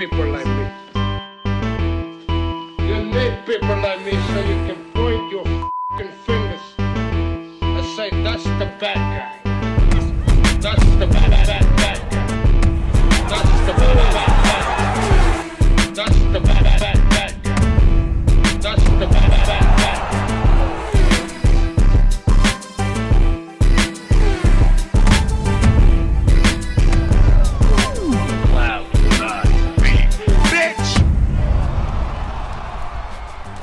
people like me. You need people like me so you can point your f***ing fingers and say, that's the bad guy. That's the bad guy. That's the bad guy. That's the bad guy. That's the bad guy.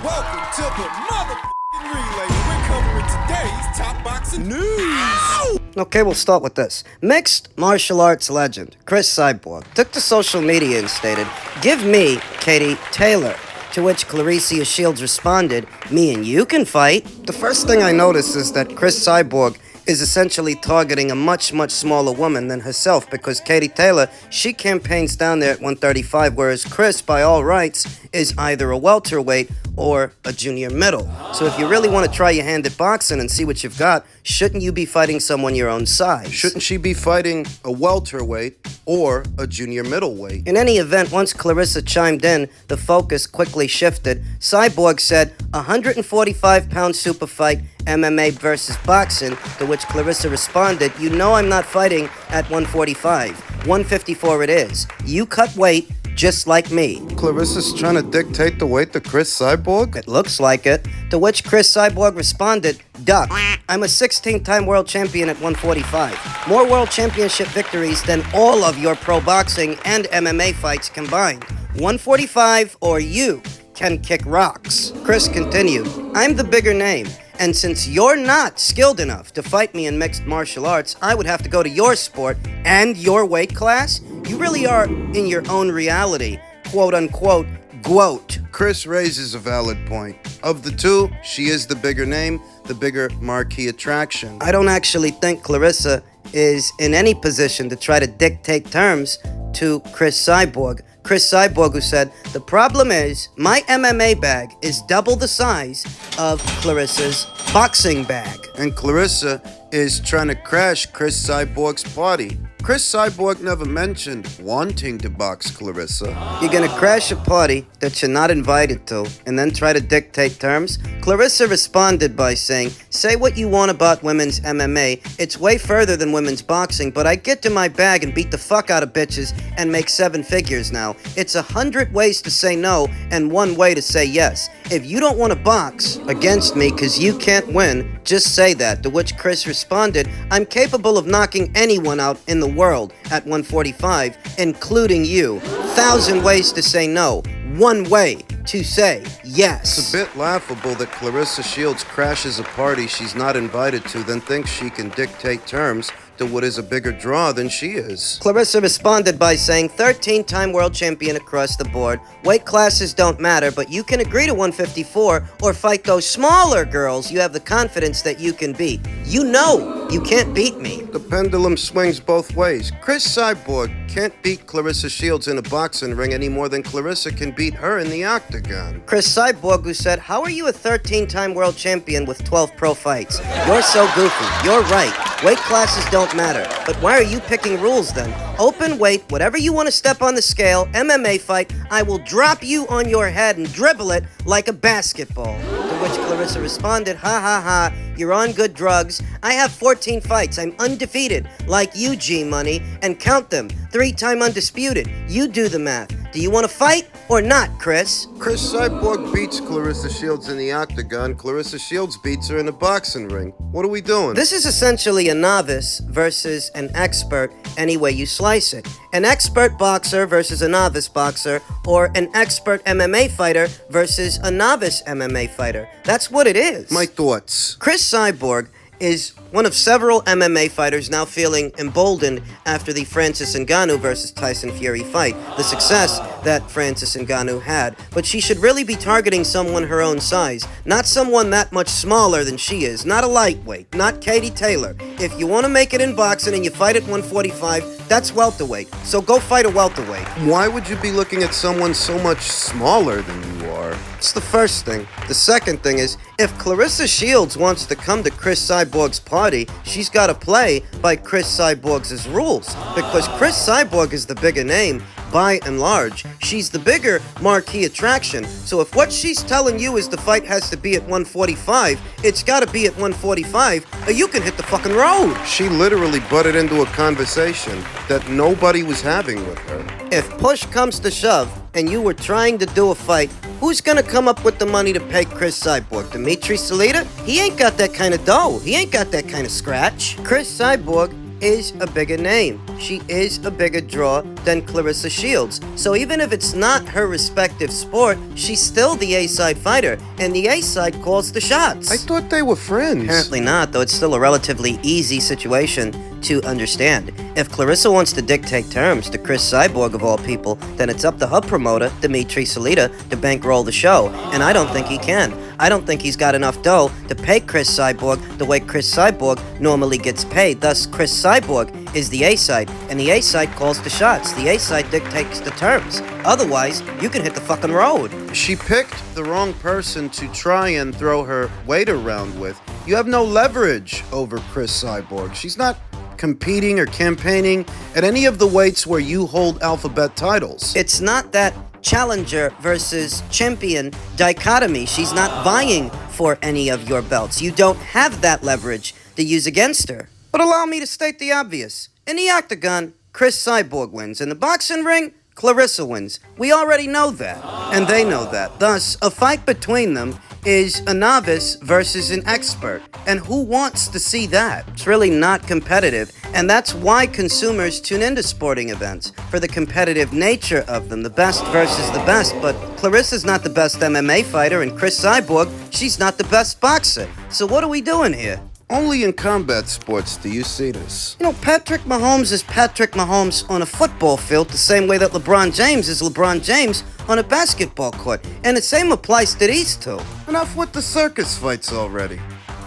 Welcome to the motherfucking relay. We're covering today's top boxing news. Okay, we'll start with this. Mixed martial arts legend Chris Cyborg took to social media and stated, "Give me Katie Taylor." To which Clarissa Shields responded, "Me and you can fight." The first thing I noticed is that Chris Cyborg is essentially targeting a much smaller woman than herself, because Katie Taylor, she campaigns down there at 135, whereas Chris, by all rights, is either a welterweight or a junior middle. So if you really want to try your hand at boxing and see what you've got, shouldn't you be fighting someone your own size? Shouldn't she be fighting a welterweight or a junior middleweight? In any event, once Clarissa chimed in, the focus quickly shifted. Cyborg said, 145-pound super fight, MMA versus boxing, to which Clarissa responded, "You know I'm not fighting at 145. 154 it is. You cut weight just like me." Clarissa's trying to dictate the weight to Chris Cyborg? It looks like it. To which Chris Cyborg responded, "Duck, I'm a 16-time world champion at 145. More world championship victories than all of your pro boxing and MMA fights combined. 145 or you can kick rocks." Chris continued, "I'm the bigger name. And since you're not skilled enough to fight me in mixed martial arts, I would have to go to your sport and your weight class. You really are in your own reality, quote-unquote, GWOAT." Chris raises a valid point. Of the two, she is the bigger name, the bigger marquee attraction. I don't actually think Clarissa is in any position to try to dictate terms to Chris Cyborg. Chris Cyborg, who said, "The problem is, my MMA bag is double the size of Clarissa's boxing bag." And Clarissa is trying to crash Chris Cyborg's party. Chris Cyborg never mentioned wanting to box Clarissa. You're gonna crash a party that you're not invited to and then try to dictate terms? Clarissa responded by saying, "Say what you want about women's MMA. It's way further than women's boxing, but I get to my bag and beat the fuck out of bitches and make 7 figures now. It's 100 ways to say no and 1 way to say yes. If you don't want to box against me because you can't win, just say that." To which Chris responded, "I'm capable of knocking anyone out in the world at 145, including you. 1,000 ways to say no. 1 way to say yes." It's a bit laughable that Clarissa Shields crashes a party she's not invited to, then thinks she can dictate terms to what is a bigger draw than she is. Clarissa responded by saying, 13-time world champion across the board. Weight classes don't matter, but you can agree to 154 or fight those smaller girls you have the confidence that you can beat. You know you can't beat me. The pendulum swings both ways. Chris Cyborg can't beat Clarissa Shields in a boxing ring any more than Clarissa can beat her in the octagon. Chris Cyborg, who said, "How are you a 13-time world champion with 12 pro fights? You're so goofy. You're right. Weight classes don't matter. But why are you picking rules then? Open weight, whatever you want to step on the scale, MMA fight, I will drop you on your head and dribble it like a basketball." To which Clarissa responded, "Ha ha ha, you're on good drugs. I have 14 fights. I'm undefeated, like you, G-Money, and count them. 3-time undisputed. You do the math. Do you want to fight or not, Chris?" Chris Cyborg beats Clarissa Shields in the octagon. Clarissa Shields beats her in the boxing ring. What are we doing? This is essentially a novice versus an expert, any way you slice it. An expert boxer versus a novice boxer, or an expert MMA fighter versus a novice MMA fighter. That's what it is. My thoughts. Chris Cyborg is one of several MMA fighters now feeling emboldened after the Francis Ngannou versus Tyson Fury fight, the success that Francis Ngannou had. But she should really be targeting someone her own size, not someone that much smaller than she is, not a lightweight, not Katie Taylor. If you want to make it in boxing and you fight at 145, that's welterweight, so go fight a welterweight. Why would you be looking at someone so much smaller than you are? It's the first thing. The second thing is, if Clarissa Shields wants to come to Chris Cyborg's party, she's got to play by Chris Cyborg's rules. Because Chris Cyborg is the bigger name, by and large. She's the bigger marquee attraction. So if what she's telling you is the fight has to be at 145, it's gotta be at 145, or you can hit the fucking road. She literally butted into a conversation that nobody was having with her. If push comes to shove, and you were trying to do a fight, who's gonna come up with the money to pay Chris Cyborg? Dimitri Salita? He ain't got that kind of dough. He ain't got that kind of scratch. Chris Cyborg is a bigger name. She is a bigger draw than Clarissa Shields. So even if it's not her respective sport, she's still the A-side fighter, and the A-side calls the shots. I thought they were friends. Apparently not, though it's still a relatively easy situation to understand. If Clarissa wants to dictate terms to Chris Cyborg of all people, then it's up to her promoter, Dimitri Salita, to bankroll the show, and I don't think he can. I don't think he's got enough dough to pay Chris Cyborg the way Chris Cyborg normally gets paid. Thus, Chris Cyborg is the A-side, and the A-side calls the shots. The A-side dictates the terms. Otherwise, you can hit the fucking road. She picked the wrong person to try and throw her weight around with. You have no leverage over Chris Cyborg. She's not competing or campaigning at any of the weights where you hold alphabet titles. It's not that challenger versus champion dichotomy. She's not vying for any of your belts. You don't have that leverage to use against her. But allow me to state the obvious. In the octagon, Chris Cyborg wins. In the boxing ring, Clarissa wins. We already know that, and they know that. Thus, a fight between them is a novice versus an expert. And who wants to see that? It's really not competitive, and that's why consumers tune into sporting events, for the competitive nature of them, the best versus the best. But Clarissa's not the best MMA fighter, and Chris Cyborg, she's not the best boxer. So what are we doing here? Only in combat sports do you see this. You know, Patrick Mahomes is Patrick Mahomes on a football field the same way that LeBron James is LeBron James on a basketball court. And the same applies to these two. Enough with the circus fights already.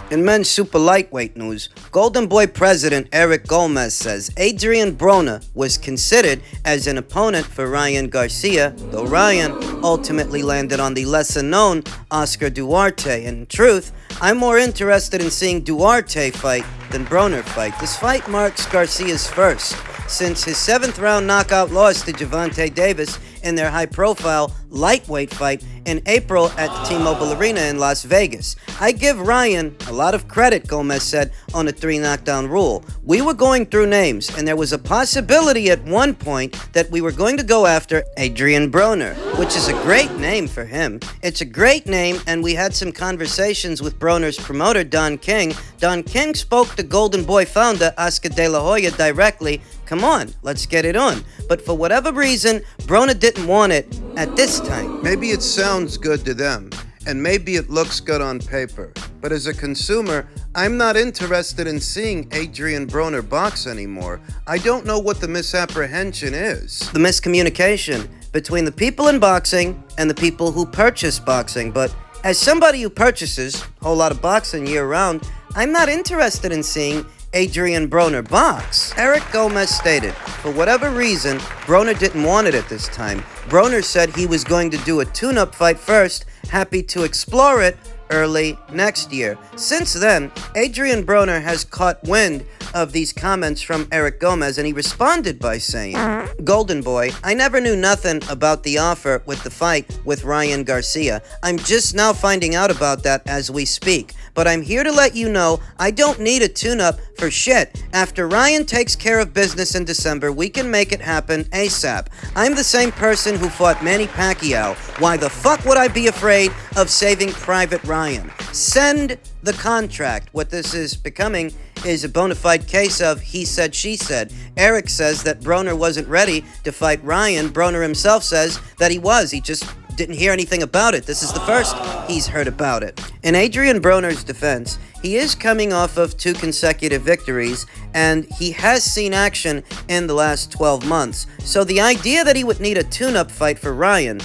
In men's super lightweight news, Golden Boy president Eric Gomez says Adrian Broner was considered as an opponent for Ryan Garcia, though Ryan ultimately landed on the lesser-known Oscar Duarte. In truth, I'm more interested in seeing Duarte fight than Broner fight. This fight marks Garcia's first since his 7th-round knockout loss to Gervonta Davis in their high-profile lightweight fight in April at the T-Mobile Arena in Las Vegas. I give Ryan a lot of credit, Gomez said, on a 3-knockdown rule. We were going through names, and there was a possibility at one point that we were going to go after Adrian Broner, which is a great name for him. It's a great name, and we had some conversations with Broner's promoter, Don King. Don King spoke to Golden Boy founder Oscar De La Hoya directly. Come on, let's get it on. But for whatever reason, Broner didn't want it at this time. Maybe it sounds good to them, and maybe it looks good on paper. But as a consumer, I'm not interested in seeing Adrian Broner box anymore. I don't know what the misapprehension is. The miscommunication between the people in boxing and the people who purchase boxing. But as somebody who purchases a whole lot of boxing year-round, I'm not interested in seeing Adrian Broner box. Eric Gomez stated, for whatever reason, Broner didn't want it at this time. Broner said he was going to do a tune-up fight first, happy to explore it early next year. Since then, Adrian Broner has caught wind of these comments from Eric Gomez, and he responded by saying, Golden Boy, I never knew nothing about the offer with the fight with Ryan Garcia. I'm just now finding out about that as we speak. But I'm here to let you know I don't need a tune-up for shit. After Ryan takes care of business in December, we can make it happen ASAP. I'm the same person who fought Manny Pacquiao. Why the fuck would I be afraid of saving Private Ryan? Send the contract. What this is becoming is a bona fide case of he said, she said. Eric says that Broner wasn't ready to fight Ryan. Broner himself says that he was. He just didn't hear anything about it. This is the first he's heard about it. In Adrian Broner's defense, he is coming off of 2 consecutive victories, and he has seen action in the last 12 months. So the idea that he would need a tune-up fight for Ryan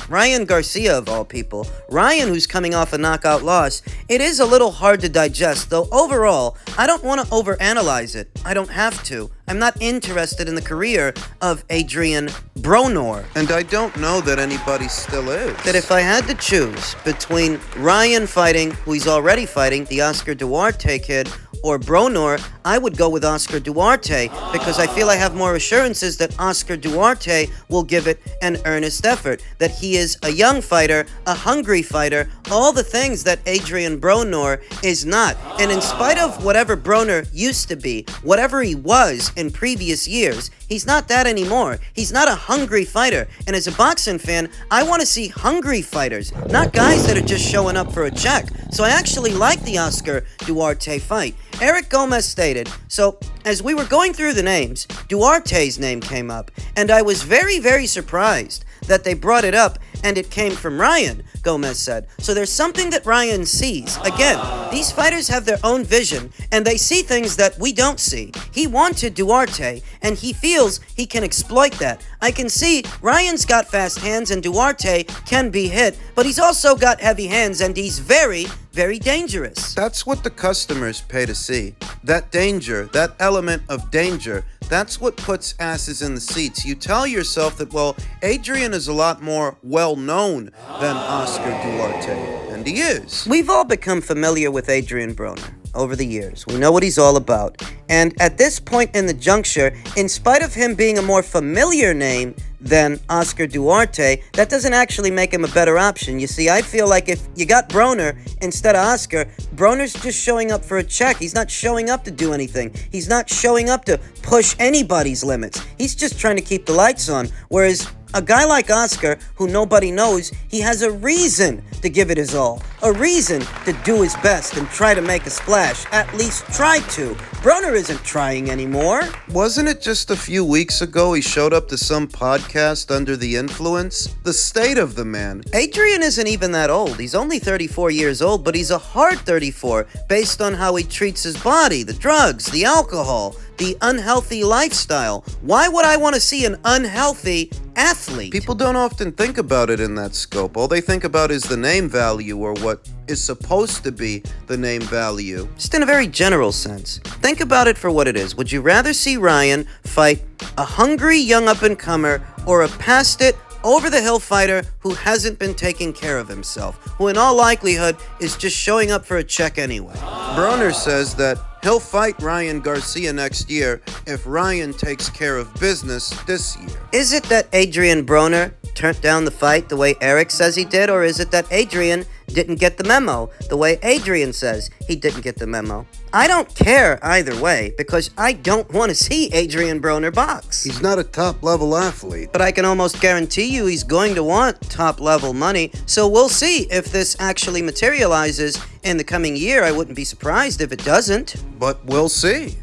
Garcia of all people, Ryan who's coming off a knockout loss, it is a little hard to digest, though overall, I don't want to overanalyze it. I don't have to. I'm not interested in the career of Adrian Broner. And I don't know that anybody still is. That if I had to choose between Ryan fighting, who he's already fighting, the Oscar Duarte kid, or Broner, I would go with Oscar Duarte because I feel I have more assurances that Oscar Duarte will give it an earnest effort, that he is a young fighter, a hungry fighter, all the things that Broner is not. And in spite of whatever Broner used to be, whatever he was in previous years, he's not that anymore. He's not a hungry fighter. And as a boxing fan, I want to see hungry fighters, not guys that are just showing up for a check. So I actually like the Oscar Duarte fight. Eric Gomez stated, so as we were going through the names, Duarte's name came up, and I was very, very surprised that they brought it up and it came from Ryan, Gomez said. So there's something that Ryan sees. Again, these fighters have their own vision and they see things that we don't see. He wanted Duarte and he feels he can exploit that. I can see Ryan's got fast hands and Duarte can be hit, but he's also got heavy hands and he's very, very dangerous. That's what the customers pay to see. That danger, that element of danger, that's what puts asses in the seats. You tell yourself that, well, Adrian is a lot more well-known than Oscar Duarte, and he is. We've all become familiar with Broner over the years. We know what he's all about. And at this point in the juncture, in spite of him being a more familiar name than Oscar Duarte, that doesn't actually make him a better option. You see, I feel like if you got Broner instead of Oscar, Broner's just showing up for a check. He's not showing up to do anything. He's not showing up to push anybody's limits. He's just trying to keep the lights on. Whereas a guy like Oscar, who nobody knows, he has a reason to give it his all. A reason to do his best and try to make a splash. At least try to. Broner isn't trying anymore. Wasn't it just a few weeks ago he showed up to some podcast under the influence? The state of the man. Adrian isn't even that old. He's only 34 years old, but he's a hard 34 based on how he treats his body, the drugs, the alcohol, the unhealthy lifestyle. Why would I want to see an unhealthy athlete? People don't often think about it in that scope. All they think about is the name value, or what is supposed to be the name value. Just in a very general sense. Think about it for what it is. Would you rather see Ryan fight a hungry young up-and-comer or a past-it, over-the-hill fighter who hasn't been taking care of himself, who in all likelihood is just showing up for a check anyway? Broner says that he'll fight Ryan Garcia next year if Ryan takes care of business this year. Is it that Broner turned down the fight the way Eric says he did, or is it that Adrian didn't get the memo the way Adrian says he didn't get the memo? I don't care either way because I don't want to see Broner box. He's not a top-level athlete. But I can almost guarantee you he's going to want top-level money, so we'll see if this actually materializes in the coming year. I wouldn't be surprised if it doesn't. But we'll see.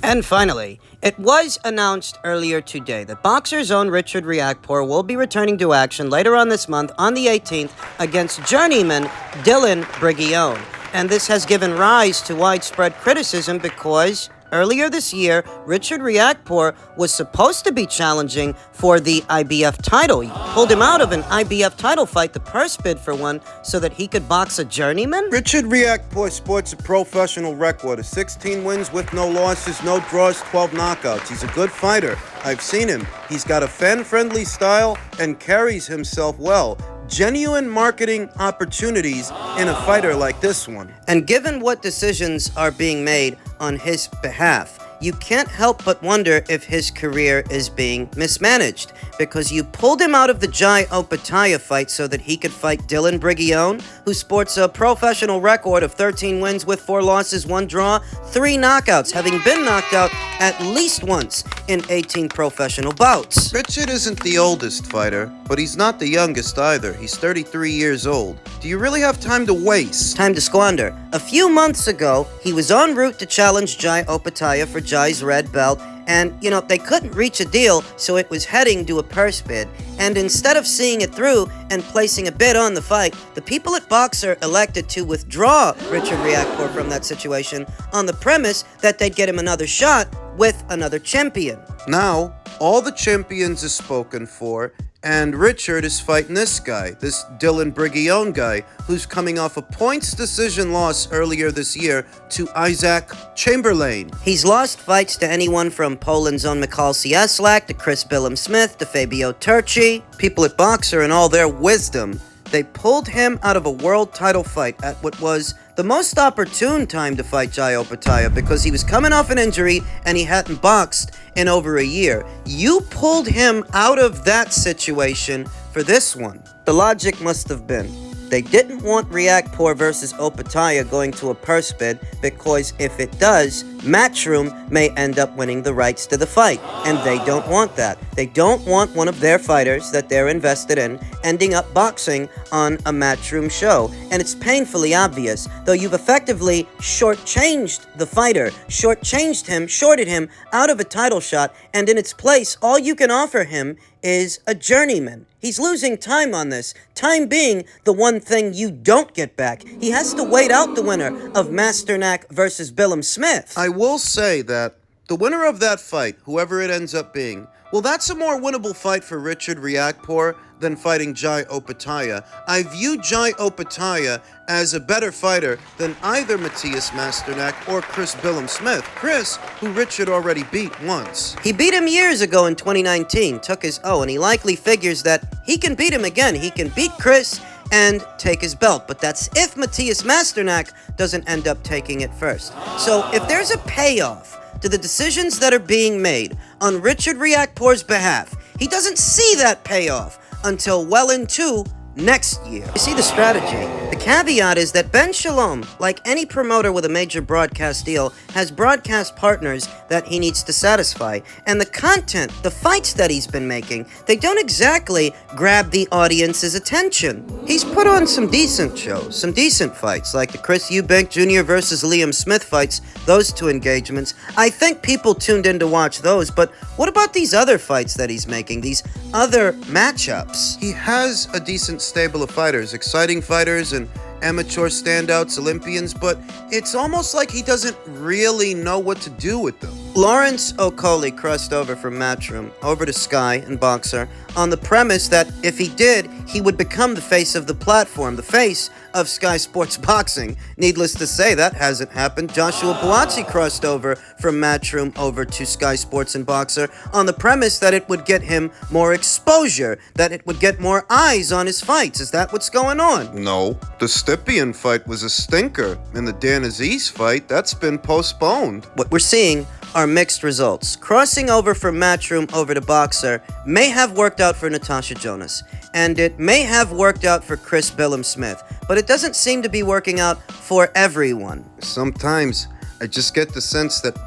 And finally, it was announced earlier today that Boxer's own Richard Riakporhe will be returning to action later on this month on the 18th against journeyman Bregeon. And this has given rise to widespread criticism because earlier this year, Richard Riakporhe was supposed to be challenging for the IBF title. He pulled him out of an IBF title fight, the purse bid for one, so that he could box a journeyman? Richard Riakporhe sports a professional record of 16 wins with no losses, no draws, 12 knockouts. He's a good fighter. I've seen him. He's got a fan-friendly style and carries himself well. Genuine marketing opportunities in a fighter like this one. And given what decisions are being made on his behalf, you can't help but wonder if his career is being mismanaged, because you pulled him out of the Jai Opetaia fight so that he could fight Bregeon, who sports a professional record of 13 wins with 4 losses, 1 draw, 3 knockouts, having been knocked out at least once in 18 professional bouts. Richard isn't the oldest fighter, but he's not the youngest either. He's 33 years old. Do you really have time to waste? Time to squander. A few months ago, he was en route to challenge Jai Opetaia for Jai's red belt, and, they couldn't reach a deal, so it was heading to a purse bid. And instead of seeing it through and placing a bid on the fight, the people at Boxer elected to withdraw Richard Riakporhe from that situation on the premise that they'd get him another shot with another champion. Now, all the champions is spoken for, and Richard is fighting this guy, this Bregeon guy, who's coming off a points decision loss earlier this year to Isaac Chamberlain. He's lost fights to anyone from Poland's own Mikhail Cieslak to Chris Billam-Smith to Fabio Turchi. People at Boxer, in all their wisdom, they pulled him out of a world title fight at what was the the most opportune time to fight Jai Opetaia because he was coming off an injury and he hadn't boxed in over a year. You pulled him out of that situation for this one. The logic must have been, they didn't want Riakporhe versus Opetaia going to a purse bid because if it does, Matchroom may end up winning the rights to the fight, and they don't want that. They don't want one of their fighters that they're invested in ending up boxing on a Matchroom show, and it's painfully obvious, though you've effectively shortchanged the fighter, shorted him out of a title shot, and in its place, all you can offer him is a journeyman. He's losing time on this, time being the one thing you don't get back. He has to wait out the winner of Masternak versus Billam-Smith. I will say that the winner of that fight, whoever it ends up being, well, that's a more winnable fight for Richard Riakporhe than fighting Jai Opetaia. I view Jai Opetaia as a better fighter than either Matthias Masternak or Chris Billam-Smith. Chris, who Richard already beat once. He beat him years ago in 2019, took his O, and he likely figures that he can beat him again. He can beat Chris and take his belt, but that's if Matthias Masternak doesn't end up taking it first. So if there's a payoff to the decisions that are being made on Richard Riakporhe's behalf, he doesn't see that payoff until well into next year. You see the strategy? The caveat is that Ben Shalom, like any promoter with a major broadcast deal, has broadcast partners that he needs to satisfy. And the content, the fights that he's been making, they don't exactly grab the audience's attention. He's put on some decent shows, some decent fights, like the Chris Eubank Jr. versus Liam Smith fights, those two engagements. I think people tuned in to watch those, but what about these other fights that he's making, these other matchups? He has a decent stable of fighters, exciting fighters and amateur standouts, Olympians, but it's almost like he doesn't really know what to do with them. Lawrence Okolie crossed over from Matchroom over to Sky and Boxer on the premise that if he did, he would become the face of the platform, the face of Sky Sports Boxing. Needless to say, that hasn't happened. Joshua Buatsi crossed over from Matchroom over to Sky Sports and Boxer on the premise that it would get him more exposure, that it would get more eyes on his fights. Is that what's going on? No, the Stepien fight was a stinker, and the Dan Aziz fight, that's been postponed. What we're seeing are mixed results. Crossing over from Matchroom over to Boxer may have worked out for Natasha Jonas, and it may have worked out for Chris Billam-Smith, but it doesn't seem to be working out for everyone. Sometimes I just get the sense that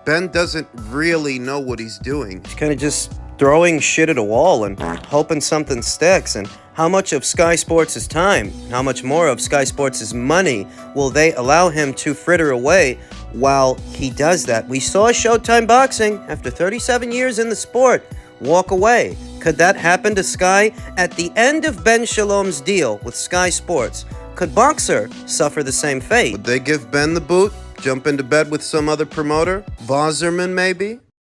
Ben doesn't really know what he's doing. He's kind of just throwing shit at a wall and hoping something sticks. And how much of Sky Sports' time, how much more of Sky Sports' money will they allow him to fritter away while he does that? We saw Showtime Boxing, after 37 years in the sport, walk away. Could that happen to Sky at the end of Ben Shalom's deal with Sky Sports? Could Boxer suffer the same fate? Would they give Ben the boot? Jump into bed with some other promoter? Vazerman, maybe?